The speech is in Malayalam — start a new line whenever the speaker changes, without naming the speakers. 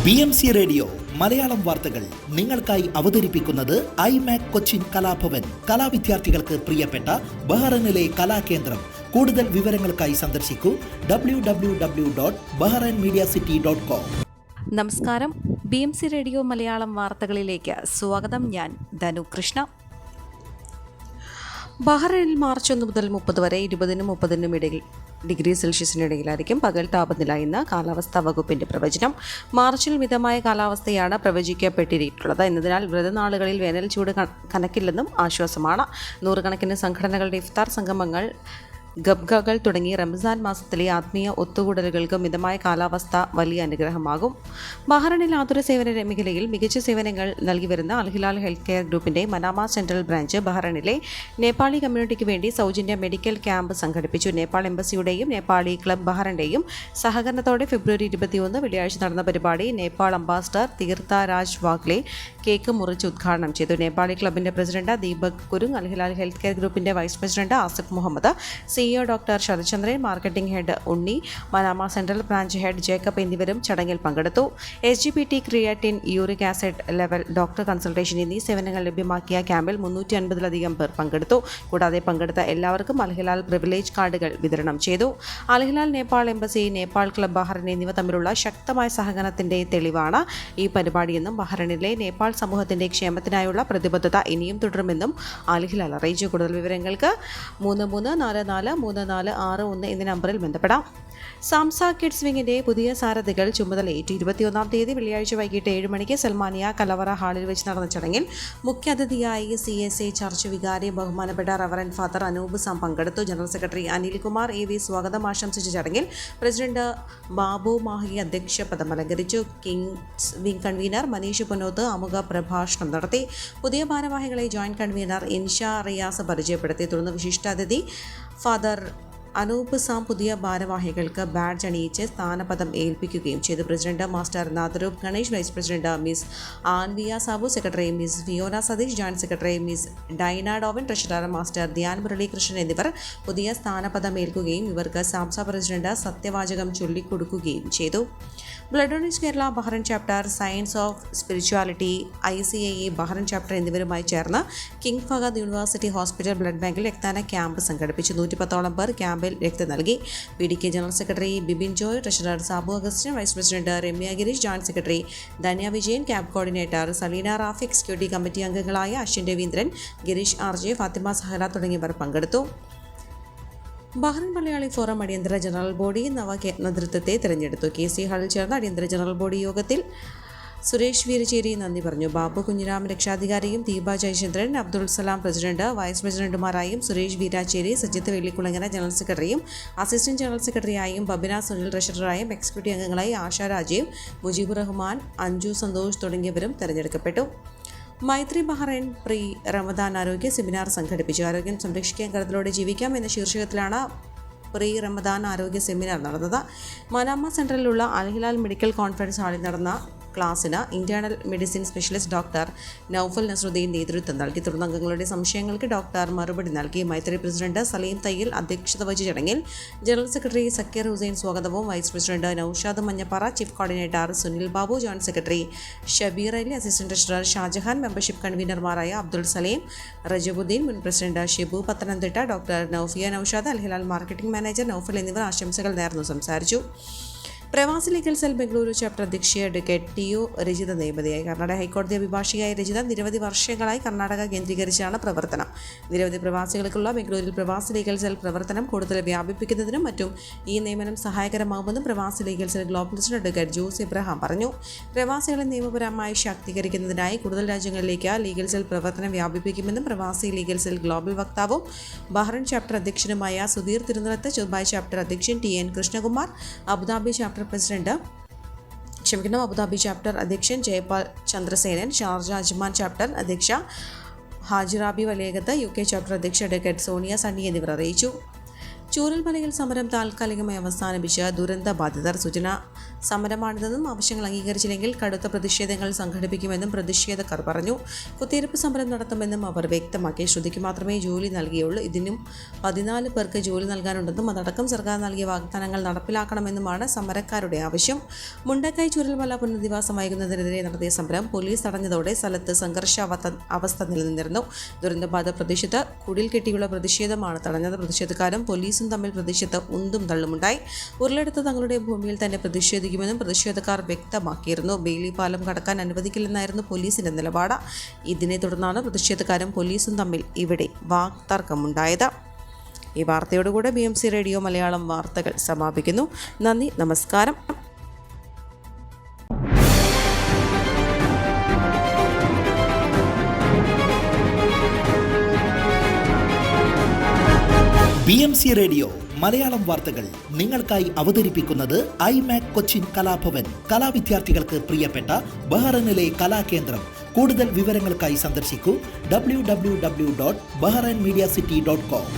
BMC റേഡിയോ മലയാളം വാർത്തകൾ നിങ്ങൾക്കായി അവതരിപ്പിക്കുന്നത് ഐമാക് കൊച്ചിൻ കലാഭവൻ. കലാവിദ്യാർത്ഥികൾക്ക് പ്രിയപ്പെട്ട ബഹ്റൈനിലെ കലാകേന്ദ്രം. കൂടുതൽ വിവരങ്ങൾക്കായി സന്ദർശിക്കൂ www.bahrainmediacity.com.
നമസ്കാരം, BMC റേഡിയോ മലയാളം വാർത്തകളിലേക്ക് സ്വാഗതം. ഞാൻ ധനു കൃഷ്ണ. ബഹ്റൈനിൽ മാർച്ച് 1 മുതൽ 30 വരെ 20-30 ഇടയിൽ ഡിഗ്രി സെൽഷ്യസിനിടയിലായിരിക്കും പകൽ താപനില എന്ന് കാലാവസ്ഥാ വകുപ്പിന്റെ പ്രവചനം. മാർച്ചിൽ മിതമായ കാലാവസ്ഥയാണ് പ്രവചിക്കപ്പെട്ടിട്ടുള്ളത് എന്നതിനാൽ വ്രതനാളുകളിൽ വേനൽ ചൂട് കനക്കില്ലെന്നും ആശ്വാസമാണ്. നൂറുകണക്കിന് സംഘടനകളുടെ ഇഫ്താർ സംഗമങ്ങൾ, ഗബ്ഗകൾ തുടങ്ങി റംസാൻ മാസത്തിലെ ആത്മീയ ഒത്തുകൂടലുകൾക്ക് മിതമായ കാലാവസ്ഥ വലിയ അനുഗ്രഹമാകും. ബഹ്റൈനിൽ ആതുര സേവന മേഖലയിൽ മികച്ച സേവനങ്ങൾ നൽകി വരുന്ന അൽഹിലാൽ ഹെൽത്ത് കെയർ ഗ്രൂപ്പിന്റെ മനാമ സെൻട്രൽ ബ്രാഞ്ച് ബഹ്റൈനിലെ നേപ്പാളി കമ്മ്യൂണിറ്റിക്ക് വേണ്ടി സൗജന്യ മെഡിക്കൽ ക്യാമ്പ് സംഘടിപ്പിച്ചു. നേപ്പാൾ എംബസിയുടെയും നേപ്പാളി ക്ലബ് ബഹ്റൈന്റെയും സഹകരണത്തോടെ ഫെബ്രുവരി 21 വെള്ളിയാഴ്ച നടന്ന പരിപാടി നേപ്പാൾ അംബാസഡർ തീർത്ഥ രാജ് വാഗ്ലെ കേക്ക് മുറിച്ച് ഉദ്ഘാടനം ചെയ്തു. നേപ്പാളി ക്ലബിന്റെ president Deepak Gurung, Al Hilal health care ഗ്രൂപ്പിന്റെ vice president Asif Muhammad, CEO doctor Sarathchandran, marketing head Unni, Manama central branch head Jacob എന്നിവരും ചടങ്ങിൽ പങ്കെടുത്തു. SGPT, creatine, uric acid level, doctor consultation എന്നീ സേവനങ്ങൾ ലഭ്യമാക്കിയ ക്യാമ്പിൽ 350-ലധികം പേർ പങ്കെടുത്തു. കൂടാതെ പങ്കെടുത്ത എല്ലാവർക്കും അൽഹിലാൽ പ്രിവിലേജ് കാർഡുകൾ വിതരണം ചെയ്തു. Al Hilal, Nepal embassy, Nepal club Bahrain എന്നിവ തമ്മിലുള്ള ശക്തമായ സഹകരണത്തിന്റെ തെളിവാണ് ഈ പരിപാടിയെന്നും ബഹ്റൈനിലെ നേപ്പാൾ സമൂഹത്തിന്റെ ക്ഷേമത്തിനായുള്ള പ്രതിബദ്ധത ഇനിയും തുടരുമെന്നും അൽഹിലാൽ അറിയിച്ചു. കൂടുതൽ വിവരങ്ങൾക്ക് 33443461 എന്ന നമ്പറിൽ ബന്ധപ്പെടാം. സാംസ കിഡ്സ് വിങ്ങിന്റെ പുതിയ സാരഥികൾ ചുമതലയേറ്റു. 21-ാം തീയതി വെള്ളിയാഴ്ച വൈകിട്ട് 7 മണിക്ക് സൽമാനിയ കലവറ ഹാളിൽ വെച്ച് നടന്ന ചടങ്ങിൽ മുഖ്യാതിഥിയായി CSA ചർച്ച് വികാരി ബഹുമാനപ്പെട്ട റവറൻഡ് ഫാദർ അനൂപ് സാം പങ്കെടുത്തു. ജനറൽ സെക്രട്ടറി അനിൽകുമാർ AV സ്വാഗതം ആശംസിച്ച ചടങ്ങിൽ പ്രസിഡന്റ് ബാബു മാഹി അധ്യക്ഷപദം അലങ്കരിച്ചു. Kings wing convener Manish Punoth ആമുഖ പ്രഭാഷണം നടത്തി. പുതിയ ഭാരവാഹികളെ ജോയിന്റ് കൺവീനർ ഇൻഷാ റിയാസ് പരിചയപ്പെടുത്തി. തുടർന്ന് വിശിഷ്ടാതിഥി ഫാദർ അനൂപ് സാം പുതിയ ഭാരവാഹികൾക്ക് ബാഡ്ജ് അണിയിച്ച് സ്ഥാനപദം ഏൽപ്പിക്കുകയും ചെയ്തു. President master Nadaroop Ganesh, vice president miss Anvia Sabu, secretary miss Fiona Satheesh, joint secretary miss Dina Dovan, treasurer master Dhyan Muralikrishnan എന്നിവർ പുതിയ സ്ഥാനപദം ഏൽക്കുകയും ഇവർക്ക് സാംസ പ്രസിഡന്റ് സത്യവാചകം ചൊല്ലിക്കൊടുക്കുകയും ചെയ്തു. Blood donors Kerala Bahrain chapter, science of spirituality, ICAE Bahrain chapter എന്നിവരുമായി ചേർന്ന് king Fahad university hospital blood ബാങ്കിൽ രക്തദാന ക്യാമ്പ് സംഘടിപ്പിച്ചു. 110ഓളം പേർ ക്യാമ്പിൽ രക്തം നൽകി. PDK general secretary Bibin Joy, treasurer Sabu Augustine, vice president Ramya Girish, joint secretary Dhanya Vijayan, camp coordinator Saleena Rafi, executive committee അംഗങ്ങളായ അശ്വിൻ രവീന്ദ്രൻ, ഗിരീഷ് RJ, ഫാത്തിമ സഹല തുടങ്ങിയവർ പങ്കെടുത്തു. ബഹ്റൈൻ മലയാളി ഫോറം അടിയന്തര ജനറൽ ബോഡി നേതൃത്വത്തെ തിരഞ്ഞെടുത്തു. KC ഹാളിൽ ചേർന്ന അടിയന്തര ജനറൽ ബോഡി യോഗത്തിൽ സുരേഷ് വീരചേരി നന്ദി പറഞ്ഞു. ബാബു കുഞ്ഞിരാം രക്ഷാധികാരിയും ദീപ ജയചന്ദ്രൻ, അബ്ദുൾ സലാം പ്രസിഡന്റ്, വൈസ് പ്രസിഡന്റുമാരായും സുരേഷ് വീരാച്ചേരി, സജിത്ത് വെള്ളിക്കുളങ്ങര ജനറൽ സെക്രട്ടറിയും അസിസ്റ്റന്റ് ജനറൽ സെക്രട്ടറിയായും ബബിന സുനിൽ ട്രഷററായും എക്സിക്യൂട്ടീവ് അംഗങ്ങളായി ആശ രാജീവ്, മുജീബുർ റഹ്മാൻ, അഞ്ജു സന്തോഷ് തുടങ്ങിയവരും തെരഞ്ഞെടുക്കപ്പെട്ടു. മൈത്രി ബഹ്റൈൻ പ്രീ റമദാൻ ആരോഗ്യ സെമിനാർ സംഘടിപ്പിച്ചു. ആരോഗ്യം സംരക്ഷിക്കാൻ കരുതലോടെ ജീവിക്കാം എന്ന ശീർഷകത്തിലാണ് പ്രീ റമദാൻ ആരോഗ്യ സെമിനാർ നടന്നത്. മനാമ സെൻട്രലിലുള്ള അൽഹിലാൽ മെഡിക്കൽ കോൺഫറൻസ് ഹാളിൽ നടന്ന ക്ലാസ്സിന് internal medicine specialist doctor Naufal Nasruddin നേതൃത്വം നൽകി. തുടർന്ന് അംഗങ്ങളുടെ സംശയങ്ങൾക്ക് ഡോക്ടർ മറുപടി നൽകി. മൈത്രി പ്രസിഡന്റ് സലീം തയ്യിൽ അധ്യക്ഷത വഹിച്ച ചടങ്ങിൽ ജനറൽ സെക്രട്ടറി സക്കീർ ഹുസൈൻ സ്വാഗതവും, vice president Noushad Manjappara, chief coordinator Sunil Babu, joint secretary Shabeer Ali, assistant treasurer Shajahan, membership കൺവീനർമാരായ അബ്ദുൾ സലീം, റജബുദ്ദീൻ, മുൻ president Shibu Pathanamthitta, doctor Noufiya Noushad, Al Hilal marketing manager Noufal എന്നിവർ ആശംസകൾ നേർന്നു സംസാരിച്ചു. പ്രവാസി ലീഗൽ സെൽ ബംഗളൂരു ചാപ്റ്റർ അധ്യക്ഷ അഡ്വക്കേറ്റ് TU രജിത നിയമതിയായി. കർണാടക ഹൈക്കോടതി അഭിഭാഷകയായ രജിത നിരവധി വർഷങ്ങളായി കർണാടക കേന്ദ്രീകരിച്ചാണ് പ്രവർത്തനം. നിരവധി പ്രവാസികൾക്കുള്ള ബംഗളൂരിൽ പ്രവാസി ലീഗൽ സെൽ പ്രവർത്തനം കൂടുതൽ വ്യാപിപ്പിക്കുന്നതിനും മറ്റും ഈ നിയമനം സഹായകരമാകുമെന്നും പ്രവാസി legal cell global president advocate Jose Abraham പറഞ്ഞു. പ്രവാസികളെ നിയമപരമായി ശാക്തീകരിക്കുന്നതിനായി കൂടുതൽ രാജ്യങ്ങളിലേക്ക് ലീഗൽ സെൽ പ്രവർത്തനം വ്യാപിപ്പിക്കുമെന്നും പ്രവാസി ലീഗൽ സെൽ ഗ്ലോബൽ വക്താവും ബഹ്റൈൻ ചാപ്റ്റർ അധ്യക്ഷനുമായ സുധീർ തിരുവനന്തപുരത്ത്, ദുബായ് ചാപ്റ്റർ അധ്യക്ഷൻ TN കൃഷ്ണകുമാർ, അബുദാബി ചാപ്റ്റർ അധ്യക്ഷൻ Jayapal Chandrasenan, Sharjah Ajman chapter അധ്യക്ഷ ഹാജിറാബി വലയകത്ത്, UK ചാപ്റ്റർ അധ്യക്ഷ അഡ്വക്കേറ്റ് സോണിയ സണ്ണി എന്നിവർ അറിയിച്ചു. ചൂരൽമലയിൽ സമരം താൽക്കാലികമായി അവസാനിപ്പിച്ച് ദുരന്ത ബാധിതർ സൂചന. സമരമാണിതെന്നും ആവശ്യങ്ങൾ അംഗീകരിച്ചില്ലെങ്കിൽ കടുത്ത പ്രതിഷേധങ്ങൾ സംഘടിപ്പിക്കുമെന്നും പ്രതിഷേധക്കാർ പറഞ്ഞു. കുത്തിയിരിപ്പ് സമരം നടത്തുമെന്നും അവർ വ്യക്തമാക്കി. ശ്രുതിക്ക് മാത്രമേ ജോലി നൽകിയുള്ളൂ, ഇതിനും 14 പേർക്ക് ജോലി നൽകാനുണ്ടെന്നും അതടക്കം സർക്കാർ നൽകിയ വാഗ്ദാനങ്ങൾ നടപ്പിലാക്കണമെന്നുമാണ് സമരക്കാരുടെ ആവശ്യം. മുണ്ടക്കൈ ചൂരൽമല പുനരധിവാസം വൈകുന്നതിനെതിരെ നടത്തിയ സമരം പോലീസ് തടഞ്ഞതോടെ സ്ഥലത്ത് സംഘർഷാവസ്ഥ നിലനിന്നിരുന്നു. ദുരന്തബാധിത പ്രദേശത്ത് കുടിൽ കെട്ടിയുള്ള പ്രതിഷേധമാണ് തടഞ്ഞത്. പ്രതിഷേധക്കാരും പോലീസും തമ്മിൽ പ്രതിഷേധ ഉന്തും തള്ളുമുണ്ടായി. ഉരുളെടുത്ത് തങ്ങളുടെ ഭൂമിയിൽ തന്നെ പ്രതിഷേധിക്കുമെന്നും പ്രതിഷേധക്കാർ വ്യക്തമാക്കിയിരുന്നു. ബെയിലി പാലം കടക്കാൻ അനുവദിക്കില്ലെന്നായിരുന്നു പോലീസിന്റെ നിലപാട്. ഇതിനെ തുടർന്നാണ് പ്രതിഷേധക്കാരും പോലീസും തമ്മിൽ ഇവിടെ വാക്തർക്കമുണ്ടായത്. ഈ വാർത്തയോടുകൂടെ BMC റേഡിയോ മലയാളം വാർത്തകൾ സമാപിക്കുന്നു. നന്ദി, നമസ്കാരം.
BMC റേഡിയോ മലയാളം വാർത്തകൾ നിങ്ങൾക്കായി അവതരിപ്പിക്കുന്നത് ഐമാക് കൊച്ചിൻ കലാഭവൻ. കലാവിദ്യാർത്ഥികൾക്ക് പ്രിയപ്പെട്ട ബഹ്റൈനിലെ കലാകേന്ദ്രം. കൂടുതൽ വിവരങ്ങൾക്കായി സന്ദർശിക്കൂ www.bahrainmediacity.com.